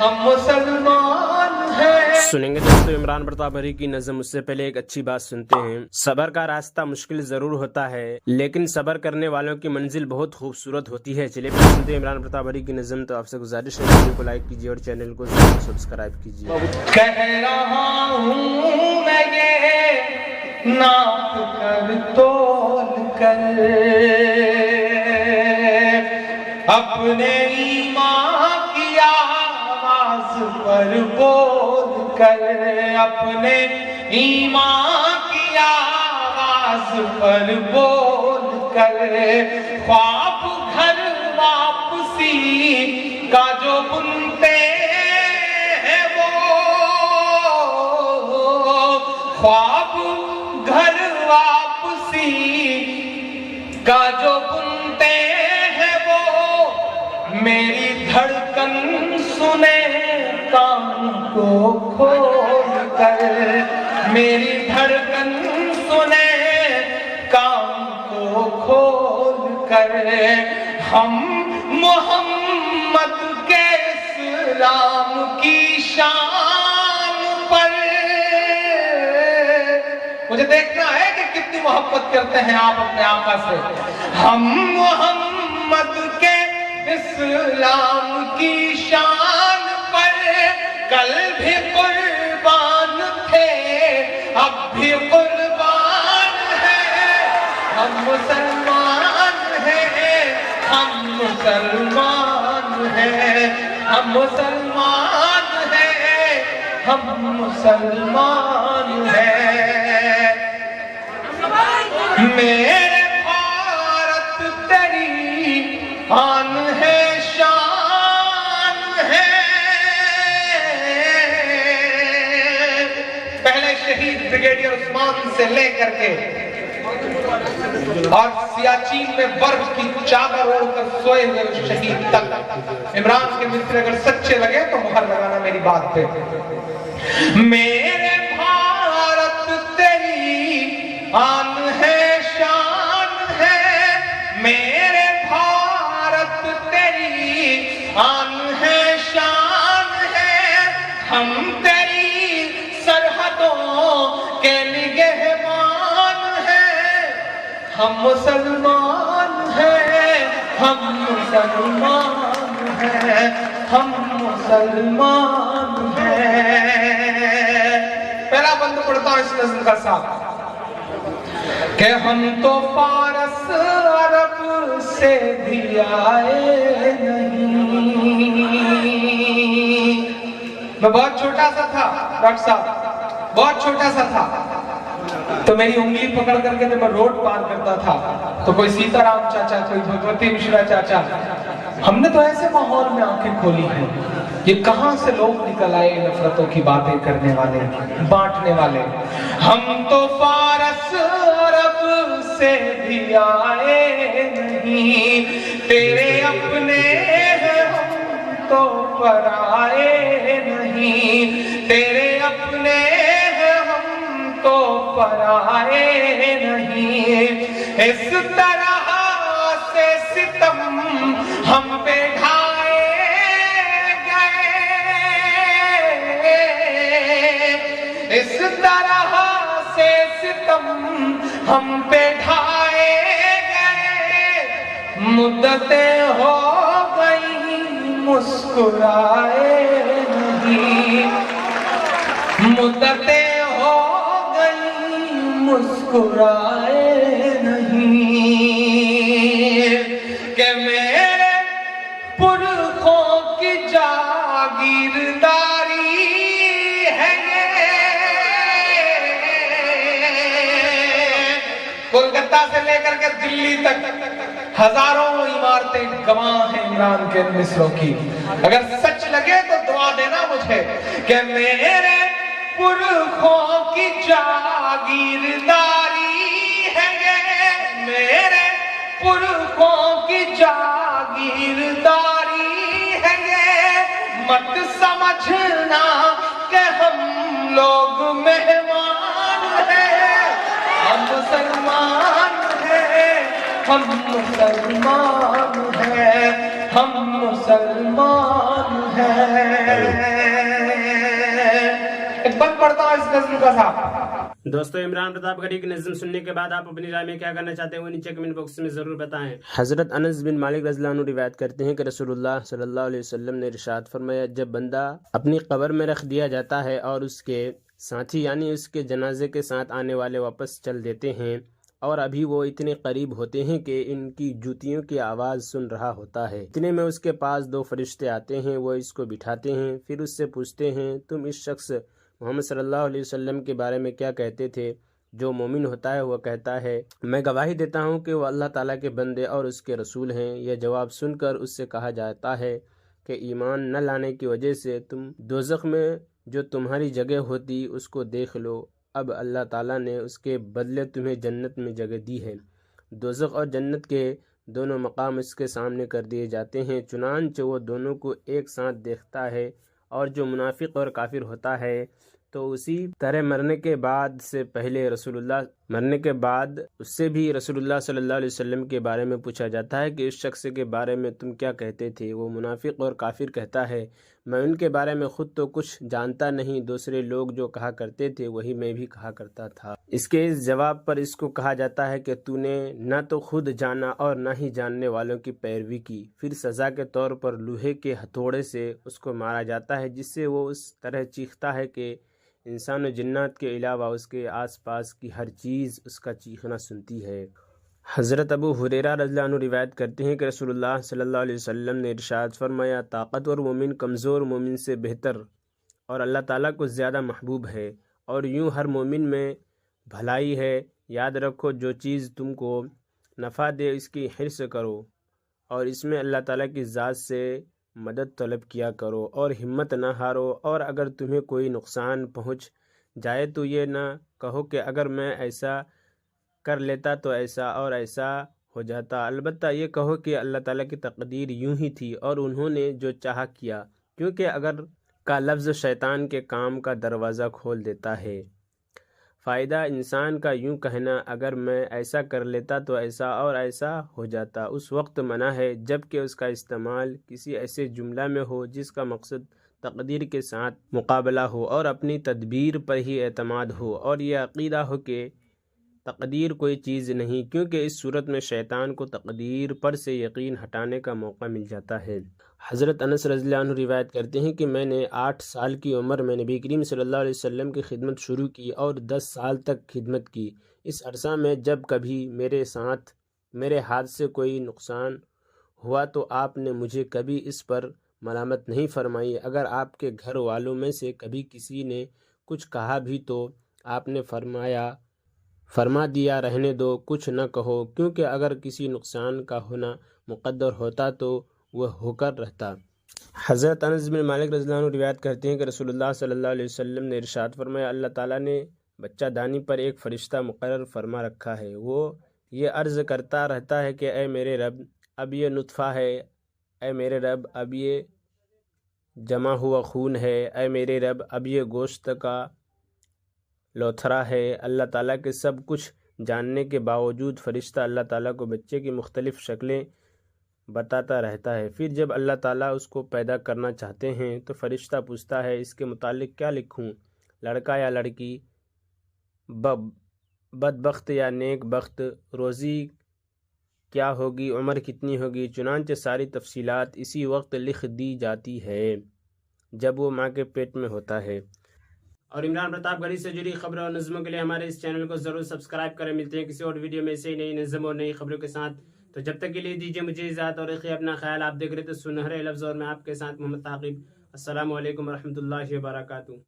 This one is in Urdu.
ہم مسلمان ہیں. سنیں گے دوستو عمران پرتاپ بری کی نظم. اس سے پہلے ایک اچھی بات سنتے ہیں. صبر کا راستہ مشکل ضرور ہوتا ہے لیکن صبر کرنے والوں کی منزل بہت خوبصورت ہوتی ہے. چلیے پھر سنتے ہیں عمران پرتاپ بری کی نظم. تو آپ سے گزارش ہے ویڈیو کو لائک کیجیے اور چینل کو ضرور سبسکرائب کیجیے. کہہ رہا ہوں میں یہ ناپ کر تول کر اپنے ایمان کی آواز پر بول کر اپنے ایمان کی آواز پر بول کر خواب گھر واپسی کا جو بنتے ہیں وہ خواب گھر واپسی کا جو بنتے ہیں وہ میری دھڑکن سنے کان کو کھول کر میری دھڑکن سنے کان کو کھول کر ہم محمد کے اسلام کی شان پر مجھے دیکھنا ہے کہ کتنی محبت کرتے ہیں آپ اپنے آقا سے. ہم محمد کے اسلام کی شان پر کل بھی قربان تھے اب بھی قربان ہیں. ہم مسلمان ہیں ہم مسلمان ہیں ہم مسلمان ہیں ہم مسلمان ہیں. میرے بھارت تیری آن ہے شان ہے. پہلے شہید بریگیڈیئر عثمان سے لے کر کے اور سیاچین میں برف کی چادر اوڑھ کر سوئے ہوئے اس شہید تک عمران کے مصرے اگر سچے لگے تو مہر لگانا میری بات پہ. میرے بھارت تیری آن ہے شان ہے میرے بھارت تیری آن ہے شان ہے. ہم تیری سرحدوں کے نگہبان ہیں. ہم مسلمان ہیں ہم مسلمان ہیں ہم مسلمان ہیں. پہلا بند پڑھتا ہوں اس نظم کا ساتھ کہ ہم تو فارس عرب سے بھی آئے نہیں. میں بہت چھوٹا سا تھا ڈاکٹر صاحب بہت چھوٹا سا تھا تو میری انگلی پکڑ کر کے جب میں روڈ پار کرتا تھا تو کوئی سیتا رام چاچا کوئی بھگوتی مشرا چاچا ہم نے تو ایسے ماحول میں آنکھیں کھولی ہیں. یہ کہاں سے لوگ نکل آئے نفرتوں کی باتیں کرنے والے بانٹنے والے. ہم تو فارس عرب سے بھی آئے نہیں تیرے اپنے ہیں ہم تو پرائے نہیں تیرے اپنے ہیں ہم تو پرائے نہیں. اس طرح سے ستم ہم پہ ڈھائے گئے اس طرح سے ستم ہم پہ ڈھائے گئے. مدتیں ہو گئی مسکرائے نہیں مدتیں ہو گئی مسکرائے نہیں کہ میرے پرخوں کی جاگیرداری ہے کولکتہ سے لے کر کے دلی تک ہزاروں عمارتیں گواہ ہیں عمران کے مصروں کی. اگر سچ لگے تو دعا دینا مجھے کہ میرے پرخوں کی جاگیرداری ہے یہ میرے پرخوں کی جاگیرداری ہے یہ. مت سمجھنا کہ ہم لوگ مہمان ہیں ہم مسلمان ہیں ہم مسلمان ہیں ہم مسلمان ہیں. ایک بند پڑھتا ہوں اس غزل کا تھا. دوستو عمران پرتاپ گھڑی کی نظم سننے کے بعد آپ اپنی رائے میں کیا کرنا چاہتے ہیں وہ نیچے کمنٹ باکس میں ضرور بتائیں. حضرت انس بن مالک رضی اللہ عنہ روایت کرتے ہیں کہ رسول اللہ صلی اللہ علیہ وسلم نے ارشاد فرمایا جب بندہ اپنی قبر میں رکھ دیا جاتا ہے اور اس کے ساتھی یعنی اس کے جنازے کے ساتھ آنے والے واپس چل دیتے ہیں اور ابھی وہ اتنے قریب ہوتے ہیں کہ ان کی جوتیوں کی آواز سن رہا ہوتا ہے، اتنے میں اس کے پاس دو فرشتے آتے ہیں، وہ اس کو بٹھاتے ہیں، پھر اس سے پوچھتے ہیں تم اس شخص محمد صلی اللہ علیہ وسلم کے بارے میں کیا کہتے تھے؟ جو مومن ہوتا ہے وہ کہتا ہے میں گواہی دیتا ہوں کہ وہ اللہ تعالیٰ کے بندے اور اس کے رسول ہیں. یہ جواب سن کر اس سے کہا جاتا ہے کہ ایمان نہ لانے کی وجہ سے تم دوزخ میں جو تمہاری جگہ ہوتی اس کو دیکھ لو، اب اللہ تعالیٰ نے اس کے بدلے تمہیں جنت میں جگہ دی ہے. دوزخ اور جنت کے دونوں مقام اس کے سامنے کر دیے جاتے ہیں، چنانچہ وہ دونوں کو ایک ساتھ دیکھتا ہے، اور جو منافق اور کافر ہوتا ہے تو اسی طرح مرنے کے بعد اس سے بھی رسول اللہ صلی اللہ علیہ وسلم کے بارے میں پوچھا جاتا ہے کہ اس شخص کے بارے میں تم کیا کہتے تھے؟ وہ منافق اور کافر کہتا ہے میں ان کے بارے میں خود تو کچھ جانتا نہیں، دوسرے لوگ جو کہا کرتے تھے وہی میں بھی کہا کرتا تھا. اس کے اس جواب پر اس کو کہا جاتا ہے کہ تو نے نہ تو خود جانا اور نہ ہی جاننے والوں کی پیروی کی. پھر سزا کے طور پر لوہے کے ہتھوڑے سے اس کو مارا جاتا ہے جس سے وہ اس طرح چیختا ہے کہ انسان و جنات کے علاوہ اس کے آس پاس کی ہر چیز اس کا چیخنا سنتی ہے. حضرت ابو ہریرہ رضی اللہ عنہ روایت کرتے ہیں کہ رسول اللہ صلی اللہ علیہ وسلم نے ارشاد فرمایا طاقتور مومن کمزور مومن سے بہتر اور اللہ تعالیٰ کو زیادہ محبوب ہے، اور یوں ہر مومن میں بھلائی ہے. یاد رکھو جو چیز تم کو نفع دے اس کی حرص کرو اور اس میں اللہ تعالیٰ کی ذات سے مدد طلب کیا کرو اور ہمت نہ ہارو، اور اگر تمہیں کوئی نقصان پہنچ جائے تو یہ نہ کہو کہ اگر میں ایسا کر لیتا تو ایسا اور ایسا ہو جاتا، البتہ یہ کہو کہ اللہ تعالیٰ کی تقدیر یوں ہی تھی اور انہوں نے جو چاہا کیا، کیونکہ اگر کا لفظ شیطان کے کام کا دروازہ کھول دیتا ہے. فائدہ انسان کا یوں کہنا اگر میں ایسا کر لیتا تو ایسا اور ایسا ہو جاتا اس وقت منع ہے جب کہ اس کا استعمال کسی ایسے جملہ میں ہو جس کا مقصد تقدیر کے ساتھ مقابلہ ہو اور اپنی تدبیر پر ہی اعتماد ہو اور یہ عقیدہ ہو کہ تقدیر کوئی چیز نہیں، کیونکہ اس صورت میں شیطان کو تقدیر پر سے یقین ہٹانے کا موقع مل جاتا ہے. حضرت انس رضی اللہ عنہ روایت کرتے ہیں کہ میں نے 8 سال کی عمر میں نبی کریم صلی اللہ علیہ وسلم کی خدمت شروع کی اور 10 سال تک خدمت کی. اس عرصہ میں جب کبھی میرے ہاتھ سے کوئی نقصان ہوا تو آپ نے مجھے کبھی اس پر ملامت نہیں فرمائی. اگر آپ کے گھر والوں میں سے کبھی کسی نے کچھ کہا بھی تو آپ نے فرما دیا رہنے دو، کچھ نہ کہو، کیونکہ اگر کسی نقصان کا ہونا مقدر ہوتا تو وہ ہو کر رہتا. حضرت انس بن مالک رضی اللہ عنہ روایت کرتے ہیں کہ رسول اللہ صلی اللہ علیہ وسلم نے ارشاد فرمایا اللہ تعالیٰ نے بچہ دانی پر ایک فرشتہ مقرر فرما رکھا ہے، وہ یہ عرض کرتا رہتا ہے کہ اے میرے رب اب یہ نطفہ ہے، اے میرے رب اب یہ جمع ہوا خون ہے، اے میرے رب اب یہ گوشت کا لوتھرا ہے. اللہ تعالیٰ کے سب کچھ جاننے کے باوجود فرشتہ اللہ تعالیٰ کو بچے کی مختلف شکلیں بتاتا رہتا ہے. پھر جب اللہ تعالیٰ اس کو پیدا کرنا چاہتے ہیں تو فرشتہ پوچھتا ہے اس کے متعلق کیا لکھوں، لڑکا یا لڑکی، بدبخت یا نیک بخت، روزی کیا ہوگی، عمر کتنی ہوگی. چنانچہ ساری تفصیلات اسی وقت لکھ دی جاتی ہے جب وہ ماں کے پیٹ میں ہوتا ہے. اور عمران پرتاپ گھڑی سے جڑی خبروں اور نظموں کے لیے ہمارے اس چینل کو ضرور سبسکرائب کریں. ملتے ہیں کسی اور ویڈیو میں سے نئی نظم اور نئی خبروں کے ساتھ. تو جب تک کے لیے دیجیے مجھے اجازت اور رکھیے اپنا خیال. آپ دیکھ رہے تھے سنہرے لفظ اور میں آپ کے ساتھ محمد ثاقب. السلام علیکم ورحمۃ اللہ وبرکاتہ.